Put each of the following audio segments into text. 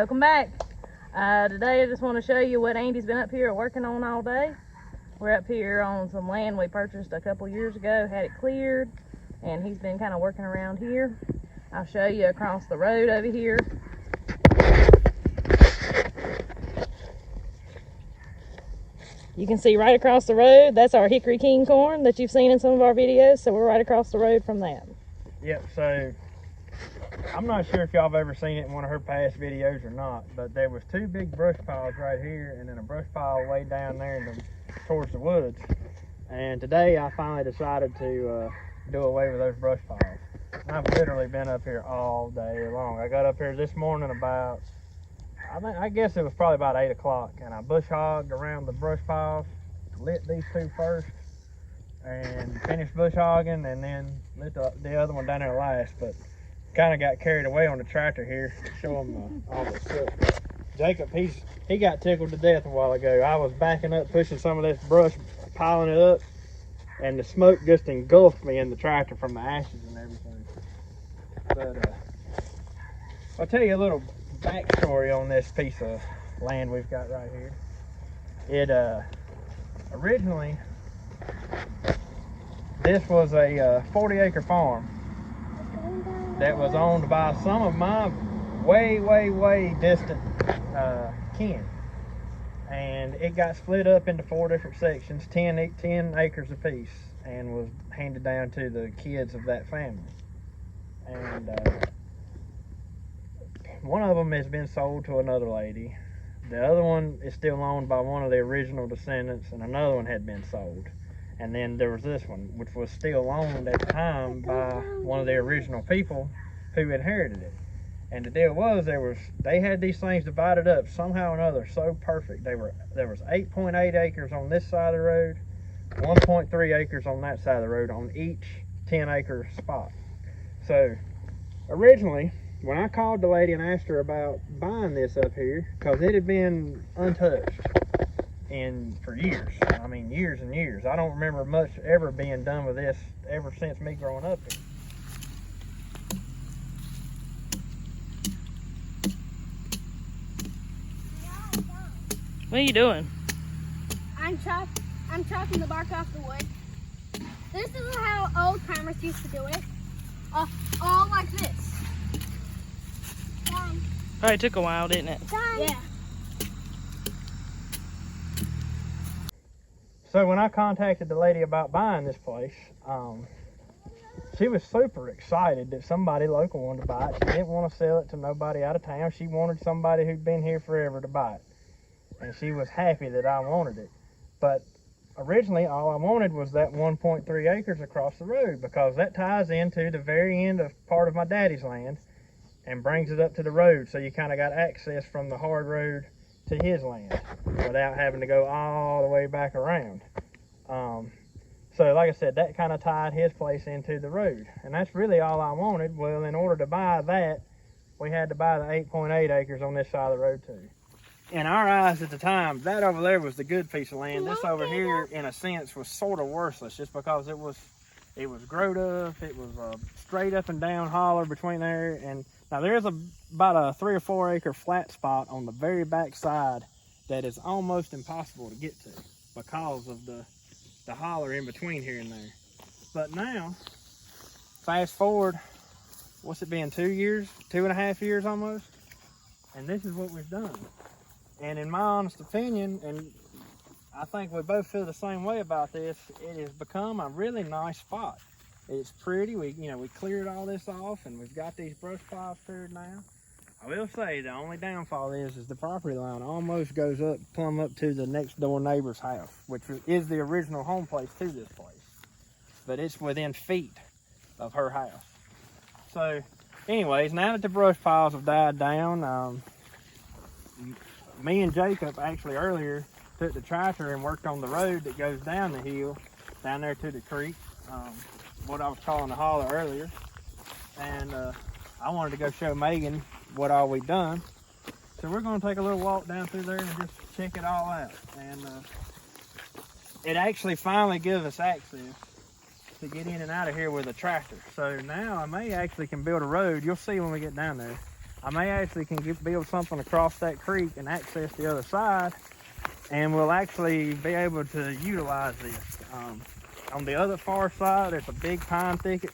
Welcome back. Today I just want to show you what Andy's been up here working on all day. We're up here on some land we purchased a couple years ago, had it cleared, and he's been kind of working around here. I'll show you across the road over here. You can see right across the road, that's our hickory king corn that you've seen in some of our videos, so we're right across the road from that. Yep, so I'm not sure if y'all have ever seen it in one of her past videos or not, but there was two big brush piles right here and then a brush pile way down there towards the woods. And today I finally decided to do away with those brush piles. I've literally been up here all day long. I got up here this morning about, I guess it was probably about 8 o'clock, and I bush hogged around the brush piles, lit these two first, and finished bush hogging, and then lit the other one down there last. But kind of got carried away on the tractor here. Show them all the stuff. Jacob, he got tickled to death a while ago. I was backing up, pushing some of this brush, piling it up, and the smoke just engulfed me in the tractor from the ashes and everything. But I'll tell you a little backstory on this piece of land we've got right here. It originally, this was a 40-acre farm that was owned by some of my way distant kin, and it got split up into 4 different sections, 10 acres apiece, and was handed down to the kids of that family. And one of them has been sold to another lady. The other one is still owned by one of the original descendants, and another one had been sold. And then there was this one, which was still owned at the time by one of the original people who inherited it. And the deal was, they had these things divided up somehow or another so perfect. There was 8.8 acres on this side of the road, 1.3 acres on that side of the road on each 10-acre spot. So originally, when I called the lady and asked her about buying this up here, because it had been untouched for years. I mean, years and years. I don't remember much ever being done with this ever since me growing up here. What are you doing? I'm chopping the bark off the wood. This is how old timers used to do it. All like this. Done. Probably took a while, didn't it? Done. Yeah. So when I contacted the lady about buying this place, she was super excited that somebody local wanted to buy it. She didn't want to sell it to nobody out of town. She wanted somebody who'd been here forever to buy it. And she was happy that I wanted it. But originally all I wanted was that 1.3 acres across the road, because that ties into the very end of part of my daddy's land and brings it up to the road. So you kind of got access from the hard road to his land without having to go all the way back around. So like I said, that kind of tied his place into the road, and that's really all I wanted. Well, in order to buy that, we had to buy the 8.8 acres on this side of the road too. In our eyes at the time, that over there was the good piece of land. This over here, in a sense, was sort of worthless, just because it was growed up. It was a straight up and down holler between there. And now there's about a 3 or 4 acre flat spot on the very back side that is almost impossible to get to because of the holler in between here and there. But now, fast forward, what's it been, 2 years, 2.5 years almost? And this is what we've done. And in my honest opinion, and I think we both feel the same way about this, it has become a really nice spot. It's pretty. We cleared all this off, and we've got these brush piles cleared now. I will say the only downfall is the property line almost goes up, plumb up to the next door neighbor's house, which is the original home place to this place. But it's within feet of her house. So anyways, now that the brush piles have died down, me and Jacob actually earlier took the tractor and worked on the road that goes down the hill, down there to the creek, what I was calling the holler earlier. And I wanted to go show Megan what all we've done. So we're going to take a little walk down through there and just check it all out. And it actually finally gives us access to get in and out of here with a tractor. So now I may actually can build a road. You'll see when we get down there. I may actually build something across that creek and access the other side, and we'll actually be able to utilize this. On the other far side, there's a big pine thicket.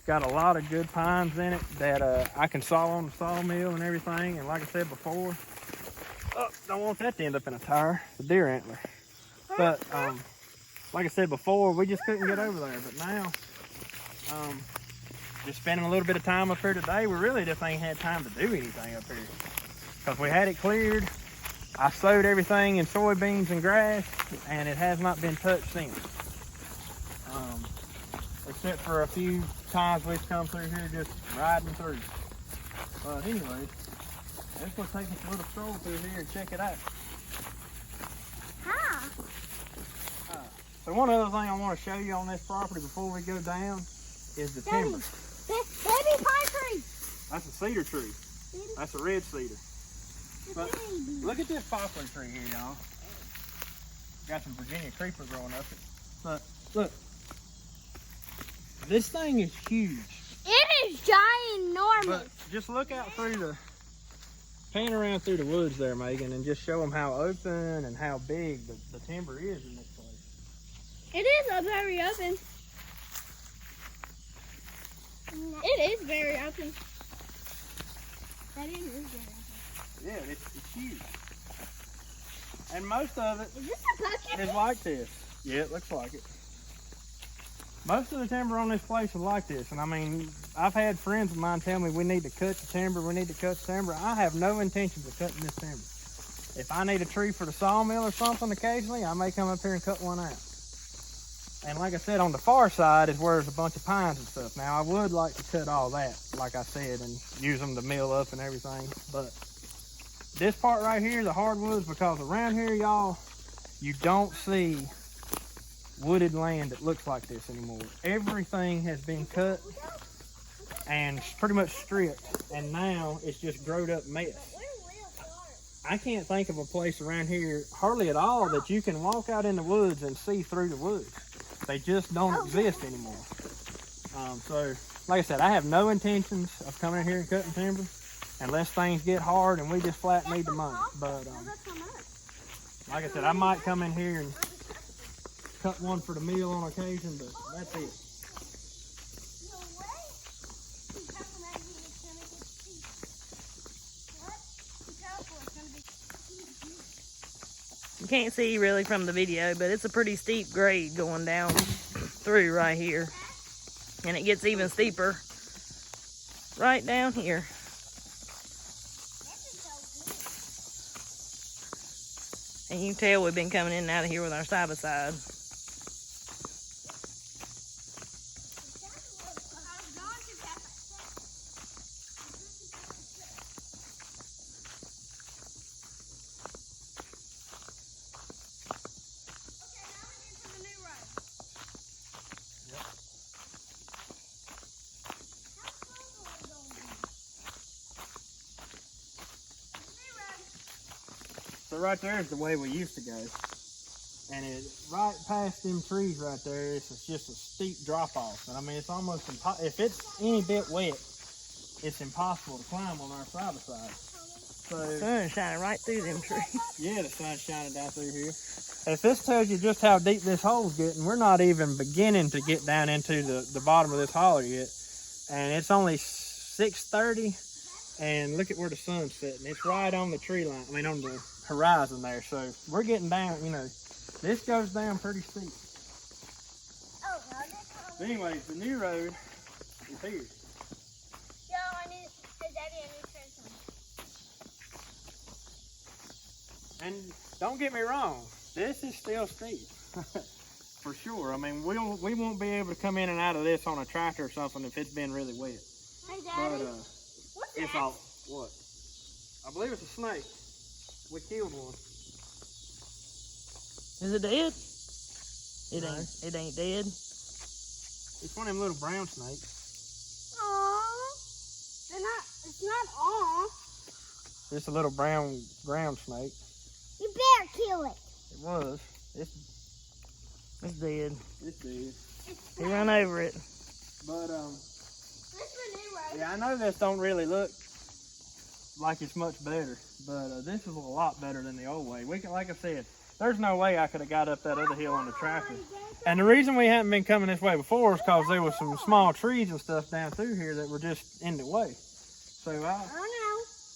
Got a lot of good pines in it that I can saw on the sawmill and everything. And like I said before, don't want that to end up in a tire, the deer antler. But like I said before, we just couldn't get over there. But now, just spending a little bit of time up here today, we really just ain't had time to do anything up here. Because we had it cleared. I sowed everything in soybeans and grass, and it has not been touched since. Except for a few times we've come through here just riding through. But anyway, let's go take us a little stroll through here and check it out. Huh? So one other thing I want to show you on this property before we go down is the timber. Baby pine tree. That's a cedar tree. That's a red cedar. But look at this poplar tree here, y'all. Got some Virginia creeper growing up it. But look, this thing is huge. It is ginormous. But just look out through pan around through the woods there, Megan, and just show them how open and how big the timber is in this place. It is very open. It is very open. That is very open. Yeah, it's huge. And most of it Is this a bucket? is like this. Yeah, it looks like it. Most of the timber on this place is like this. And I mean, I've had friends of mine tell me we need to cut the timber, I have no intentions of cutting this timber. If I need a tree for the sawmill or something occasionally, I may come up here and cut one out. And like I said, on the far side is where there's a bunch of pines and stuff. Now, I would like to cut all that, like I said, and use them to mill up and everything. But this part right here, the hardwoods, because around here, y'all, you don't see wooded land that looks like this anymore. Everything has been cut and pretty much stripped, and now it's just growed up mess. I can't think of a place around here hardly at all that you can walk out in the woods and see through the woods. They just don't exist anymore. So like I said, I have no intentions of coming in here and cutting timber unless things get hard and we just flat need the money. But like I said, I might come in here and cut one for the meal on occasion, but that's it. You can't see really from the video, but it's a pretty steep grade going down through right here. And it gets even steeper right down here. And you can tell we've been coming in and out of here with our side-by-side. So right there is the way we used to go. And it right past them trees right there, it's just a steep drop off. And I mean, it's almost impossible. If it's any bit wet, it's impossible to climb on our side-by-side. So The sun's shining right through them trees. yeah, the sun's shining down through here. If this tells you just how deep this hole's getting, we're not even beginning to get down into the bottom of this holler yet. And it's only 6:30, and look at where the sun's setting. It's right on the tree line, I mean on the horizon there. So we're getting down, you know, this goes down pretty steep. But anyways, the new road is here. Yo, I need, hey Daddy, I need to turn something. And don't get me wrong, this is still steep. For sure. I mean, we won't be able to come in and out of this on a tractor or something if it's been really wet. Hey Daddy, But what's it's that? all, what? I believe it's a snake. We killed one. Is it dead? It No. ain't. It ain't dead. It's one of them little brown snakes. Aww. They're not, it's not all. It's a little brown ground snake. You better kill it. It was. It's dead. It's dead. He ran over it. But This is the new road. yeah, I know this don't really look like it's much better, but this is a lot better than the old way. We can, like I said, there's no way I could have got up that other hill on the tractor. And the reason we hadn't been coming this way before is because there was some small trees and stuff down through here that were just in the way. So I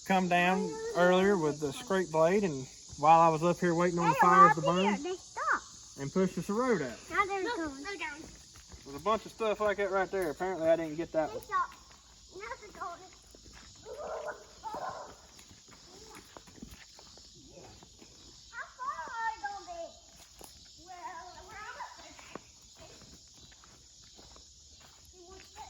come down earlier with the scrape blade, and while I was up here waiting on the fires to burn, and pushed us the road out. Now they're going. There's a bunch of stuff like that right there. Apparently I didn't get that one. Now they're going. How far are you going to be? Well, we're up there. See what's there.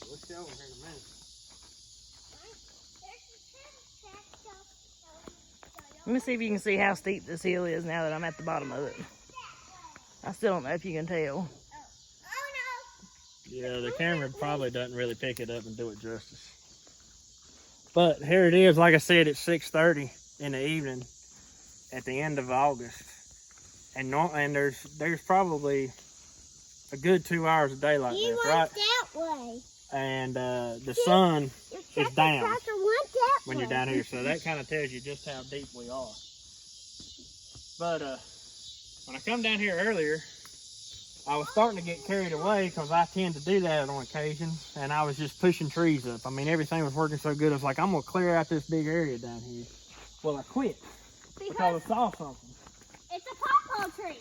We'll show them here in a minute. Let me see if you can see how steep this hill is now that I'm at the bottom of it. I still don't know if you can tell. Yeah, the camera probably doesn't really pick it up and do it justice. But here it is. Like I said, it's 6:30 in the evening at the end of August. And there's probably a good 2 hours of daylight left, right? That way. And the sun is down when you're down here, so that kind of tells you just how deep we are. But when I come down here earlier, I was starting to get carried away because I tend to do that on occasion, and I was just pushing trees up. I mean, everything was working so good. I was like, I'm gonna clear out this big area down here. Well, I quit because I saw something. It's a pawpaw tree.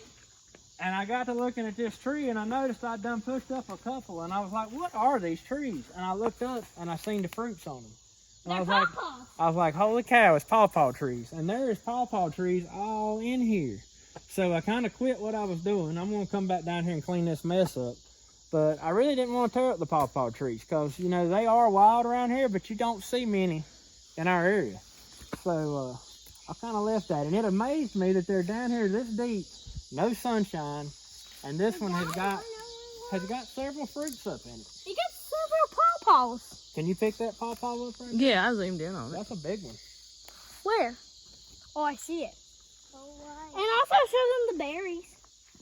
And I got to looking at this tree, and I noticed I'd done pushed up a couple, and I was like, what are these trees? And I looked up, and I seen the fruits on them. And I was like, holy cow, it's pawpaw trees. And there is pawpaw trees all in here. So I kind of quit what I was doing. I'm going to come back down here and clean this mess up. But I really didn't want to tear up the pawpaw trees because, you know, they are wild around here, but you don't see many in our area. So I kind of left that. And it amazed me that they're down here this deep, no sunshine, and this one has got several fruits up in it. You got several pawpaws. Can you pick that pawpaw up right now? Yeah, I zoomed in on it. That's a big one. Where? Oh, I see it. And also show them the berries.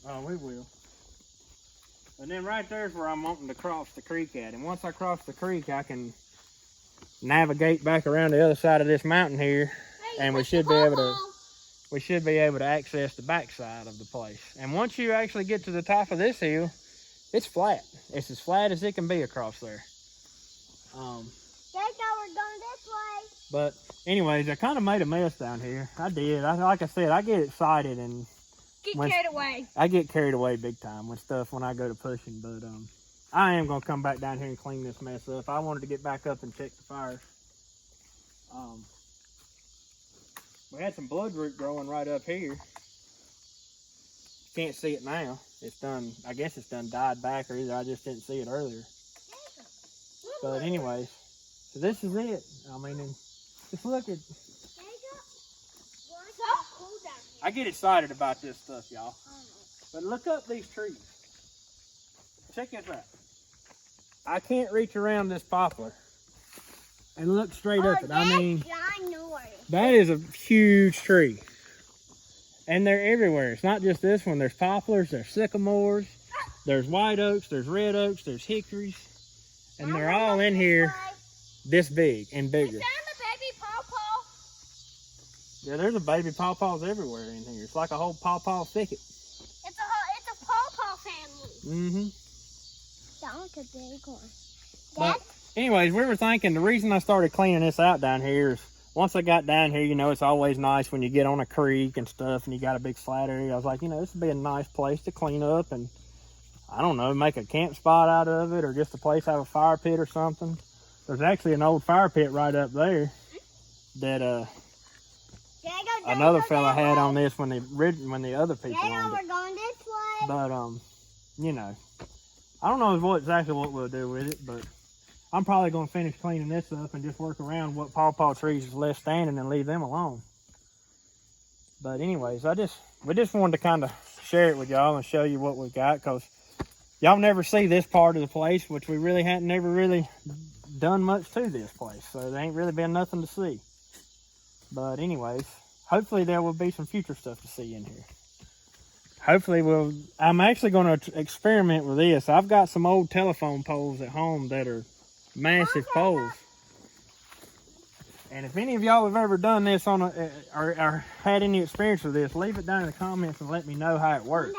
Oh, we will. And then right there's where I'm wanting to cross the creek at. And once I cross the creek, I can navigate back around the other side of this mountain here, and we should be able to access the backside of the place. And once you actually get to the top of this hill, it's flat. It's as flat as it can be across there. We're going this way. But anyways, I kind of made a mess down here. I did. Like I said, I get excited and Carried away. I get carried away big time when I go to pushing. But I am gonna come back down here and clean this mess up. I wanted to get back up and check the fires. We had some bloodroot growing right up here. Can't see it now. It's done. I guess it's done died back, or either I just didn't see it earlier. But anyways, so this is it. I mean, just look at. I get excited about this stuff, y'all. But look up these trees. Check this out. I can't reach around this poplar and look straight up it. I mean, that is a huge tree. And they're everywhere. It's not just this one. There's poplars, there's sycamores, there's white oaks, there's red oaks, there's hickories. And they're all in here this big and bigger. Yeah, there's a baby pawpaws everywhere in here. It's like a whole pawpaw thicket. It's a pawpaw family. Mm-hmm. Sounds like a big one. But anyways, we were thinking the reason I started cleaning this out down here is once I got down here, you know, it's always nice when you get on a creek and stuff and you got a big flat area. I was like, you know, this would be a nice place to clean up and, I don't know, make a camp spot out of it or just a place to have a fire pit or something. There's actually an old fire pit right up there that another fella had on this when the other people owned it. We're going this way. But you know, I don't know exactly what we'll do with it, but I'm probably gonna finish cleaning this up and just work around what pawpaw trees is left standing and leave them alone. But anyways, I just we just wanted to kind of share it with y'all and show you what we got, because y'all never see this part of the place, which we really hadn't never really done much to this place, so there ain't really been nothing to see. But anyways, hopefully there will be some future stuff to see in here. Hopefully I'm actually going to experiment with this. I've got some old telephone poles at home that are massive poles. And if any of y'all have ever done this on or had any experience with this, leave it down in the comments and let me know how it works.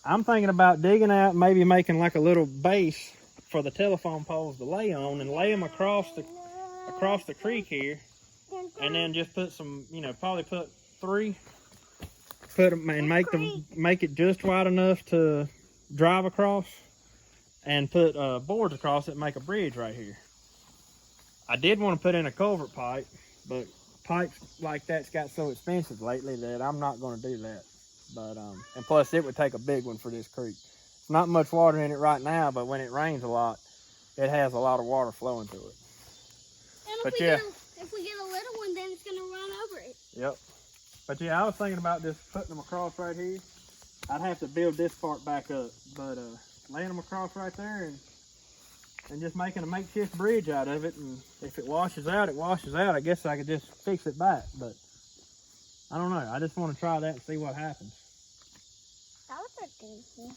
I'm thinking about digging out and maybe making like a little base for the telephone poles to lay on and lay them across the creek here. And then just put some, probably put 3, put them and make it just wide enough to drive across, and put boards across it and make a bridge right here. I did want to put in a culvert pipe, but pipes like that's got so expensive lately that I'm not going to do that. But and plus it would take a big one for this creek. It's not much water in it right now, but when it rains a lot, it has a lot of water flowing to it. And if we get a little one, then it's going to run over it. Yep. But yeah, I was thinking about just putting them across right here. I'd have to build this part back up, but laying them across right there and just making a makeshift bridge out of it. And if it washes out, it washes out. I guess I could just fix it back, but I don't know. I just want to try that and see what happens. That was a good one.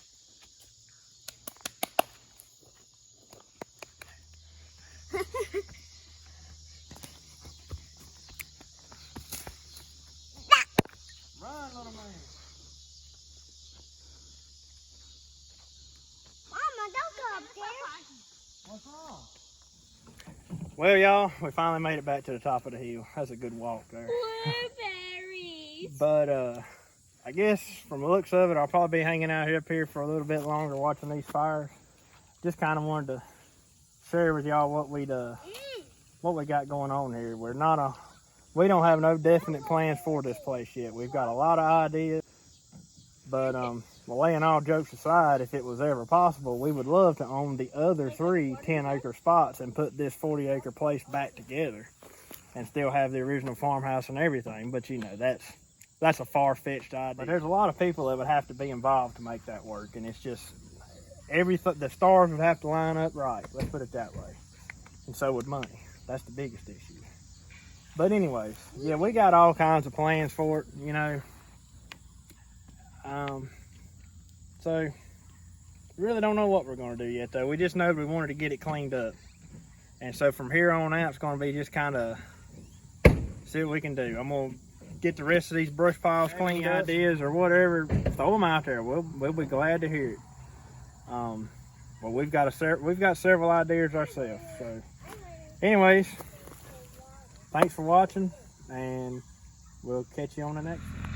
Run, little man. Mama, don't go up there. What's wrong? Well, y'all, we finally made it back to the top of the hill. That's a good walk there. Blueberries. But I guess from the looks of it, I'll probably be hanging out here up here for a little bit longer watching these fires. Just kind of wanted to share with y'all what we got going on here. We don't have no definite plans for this place yet. We've got a lot of ideas, but laying all jokes aside, if it was ever possible, we would love to own the other 3 10-acre spots and put this 40-acre place back together and still have the original farmhouse and everything. But that's a far-fetched idea. But there's a lot of people that would have to be involved to make that work, and it's just the stars would have to line up right. Let's put it that way. And so would money. That's the biggest issue. But anyways, yeah, we got all kinds of plans for it, So we really don't know what we're going to do yet, though. We just know we wanted to get it cleaned up. And so from here on out, it's going to be just kind of see what we can do. I'm going to get the rest of these brush piles cleaned up, ideas or whatever, throw them out there. We'll be glad to hear it. Well, we've got several ideas ourselves. So anyways, thanks for watching, and we'll catch you on the next one.